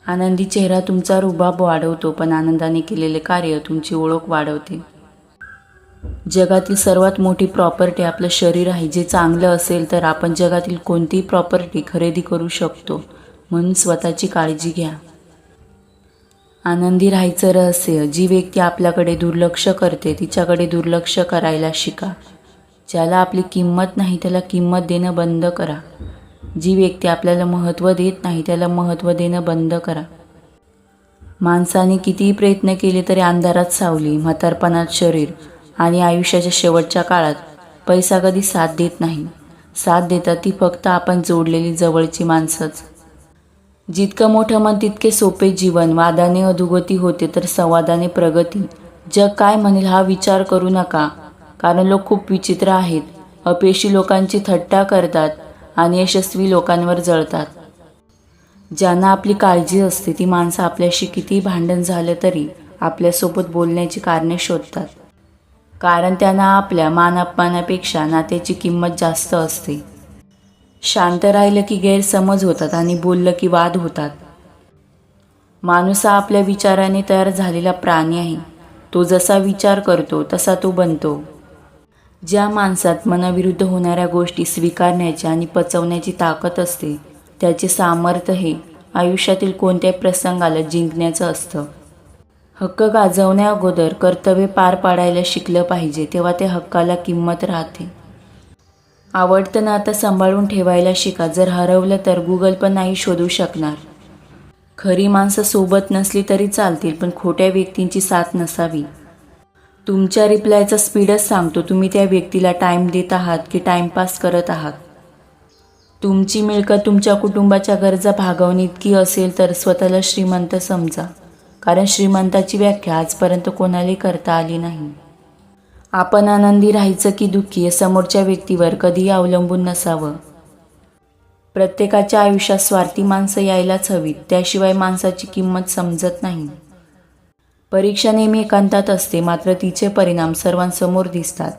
आनंदी चेहरा तुमचा रुबाब वाढवतो, पण आनंदाने केलेले कार्य तुमची ओळख वाढवते. जगातील सर्वात मोठी प्रॉपर्टी आपलं शरीर आहे. जे चांगलं असेल तर आपण जगातील कोणतीही प्रॉपर्टी खरेदी करू शकतो. म्हणून स्वतःची काळजी घ्या. आनंदी राहायचं रहस्य. जी व्यक्ती आपल्याकडे दुर्लक्ष करते तिच्याकडे दुर्लक्ष करायला शिका. ज्याला आपली किंमत नाही त्याला किंमत देणं बंद करा. जी व्यक्ती आपल्याला महत्त्व देत नाही त्याला महत्त्व देणं बंद करा. माणसाने कितीही प्रयत्न केले तरी अंधारात सावली, म्हातारपणात शरीर आणि आयुष्याच्या शेवटच्या काळात पैसा कधी साथ देत नाही. साथ देतात ती फक्त आपण जोडलेली जवळची माणसंच. जितकं मोठं मन तितके सोपे जीवन. वादाने अधोगती होते तर संवादाने प्रगती. जग काय म्हणेल हा विचार करू नका, कारण लोक खूप विचित्र आहेत. अपयशी लोकांची थट्टा करतात आणि यशस्वी लोकांवर जळतात. ज्यांना आपली काळजी असते ती माणसं आपल्याशी कितीही भांडण झालं तरी आपल्यासोबत बोलण्याची कारणे शोधतात, कारण त्यांना आपल्या मान-अपमानापेक्षा नात्याची किंमत जास्त असते. शांत राहिलं की गैरसमज होतात आणि बोललं की वाद होतात. माणूस हा आपल्या विचाराने तयार झालेला प्राणी आहे. तो जसा विचार करतो तसा तो बनतो. ज्या माणसात मनाविरुद्ध होणाऱ्या गोष्टी स्वीकारण्याची आणि पचवण्याची ताकद असते त्याचे सामर्थ्य हे आयुष्यातील कोणत्याही प्रसंगाला जिंकण्याचं असतं. हक्क गाजवण्या अगोदर कर्तव्य पार पाडायला शिकलं पाहिजे, तेव्हा त्या हक्काला किंमत राहते. आवडतं नातं सांभाळून ठेवायला शिका. जर हरवलं तर गुगल पण नाही शोधू शकणार. खरी माणसं सोबत नसली तरी चालतील, पण खोट्या व्यक्तींची साथ नसावी. तुमच्या रिप्लायचा स्पीडच सांगतो तुम्ही त्या व्यक्तीला टाईम देत आहात की टाईमपास करत आहात. तुमची मिळकत तुमच्या कुटुंबाच्या गरजा भागवणे इतकी असेल तर स्वतःला श्रीमंत समजा, कारण श्रीमंताची व्याख्या आजपर्यंत कोणालाही करता आली नाही. आपण आनंदी राहायचं की दुःखी हे समोरच्या व्यक्तीवर कधीही अवलंबून नसावं. प्रत्येकाच्या आयुष्यात स्वार्थी माणसं यायलाच हवीत, त्याशिवाय माणसाची किंमत समजत नाही. परीक्षा नेहमी एकांतात असते, मात्र तिचे परिणाम सर्वांसमोर दिसतात.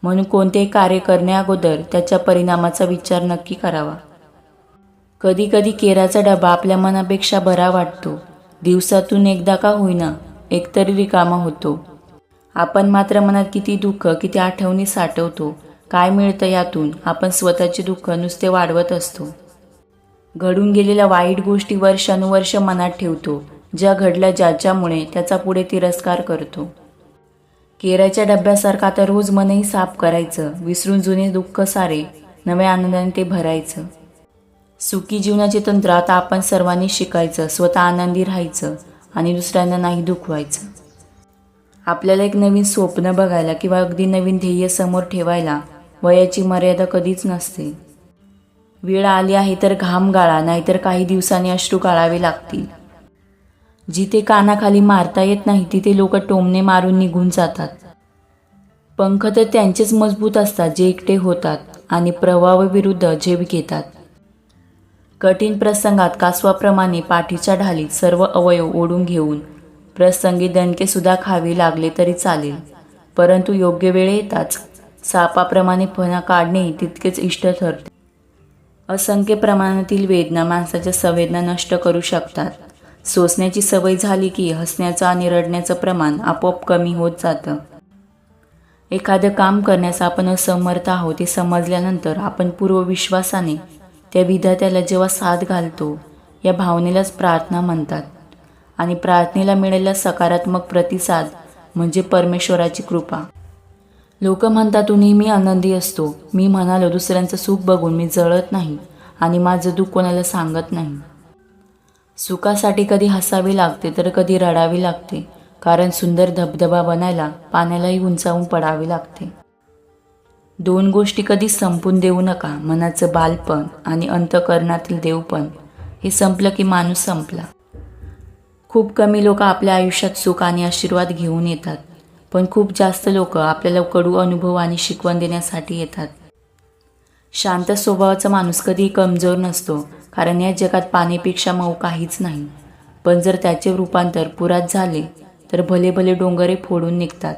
म्हणून कोणतेही कार्य करण्याअगोदर त्याच्या परिणामाचा विचार नक्की करावा. कधी कधी केराचा डबा आपल्या मनापेक्षा बरा वाटतो. दिवसातून एकदा का होईना एकतरी रिकामा होतो. आपण मात्र मनात किती दुःख, किती आठवणी साठवतो. काय मिळतं यातून? आपण स्वतःचे दुःख नुसते वाढवत असतो. घडून गेलेल्या वाईट गोष्टी वर्षानुवर्ष मनात ठेवतो. ज्या घडल्या ज्याच्यामुळे त्याचा पुढे तिरस्कार करतो. केराच्या डब्यासारखं आता रोज मनही साफ करायचं. विसरून जुने दुःख सारे नव्या आनंदाने ते भरायचं. सुखी जीवनाचे तंत्र आता आपण सर्वांनी शिकायचं. स्वतः आनंदी राहायचं आणि दुसऱ्यांना नाही दुखवायचं. आपल्याला एक नवीन स्वप्न बघायला किंवा अगदी नवीन ध्येय समोर ठेवायला वयाची मर्यादा कधीच नसते. वेळ आली आहे तर घाम गाळा, नाहीतर काही दिवसांनी अश्रू गाळावे लागतील. जिथे कानाखाली मारता येत नाही तिथे लोक टोमणे मारून निघून जातात. पंख तर त्यांचेच मजबूत असतात जे एकटे होतात आणि प्रवाहाविरुद्ध झेप घेतात. कठीण प्रसंगात कासवाप्रमाणे पाठीच्या ढालीत सर्व अवयव ओढून घेऊन प्रसंगी दणकेसुद्धा खावे लागले तरी चालेल, परंतु योग्य वेळ येताच सापाप्रमाणे पणा काढणे तितकेच इष्ट ठरते. असंख्य प्रमाणातील वेदना माणसाच्या संवेदना नष्ट करू शकतात. सोसण्याची सवय झाली की हसण्याचं आणि रडण्याचं प्रमाण आपोआप कमी होत जातं. एखादं काम करण्यास आपण असमर्थ आहोत हे समजल्यानंतर आपण पूर्व विश्वासाने त्या विधात्याला जेव्हा साथ घालतो, या भावनेलाच प्रार्थना म्हणतात. आणि प्रार्थनेला मिळालेला सकारात्मक प्रतिसाद म्हणजे परमेश्वराची कृपा. लोक म्हणतात तू नेहमी आनंदी असतो. मी म्हणालो दुसऱ्यांचं सुख बघून मी जळत नाही आणि माझं दुःख कोणाला सांगत नाही. सुखासाठी कधी हसावे लागते तर कधी रडावे लागते, कारण सुंदर धबधबा बनायला पाण्यालाही उंचावून पडावे लागते. दोन गोष्टी कधी संपून देऊ नका. मनाचं बालपण आणि अंतःकरणातील देवपण. हे संपलं की माणूस संपला. खूप कमी लोक आपल्या आयुष्यात सुख आणि आशीर्वाद घेऊन येतात, पण खूप जास्त लोक आपल्याला कडू अनुभव आणि शिकवण देण्यासाठी येतात. शांत स्वभावाचा माणूस कधीही कमजोर नसतो, कारण या जगात पाण्यापेक्षा मऊ काहीच नाही. पण जर त्याचे रूपांतर पुरात झाले तर भले भले डोंगरे फोडून निघतात.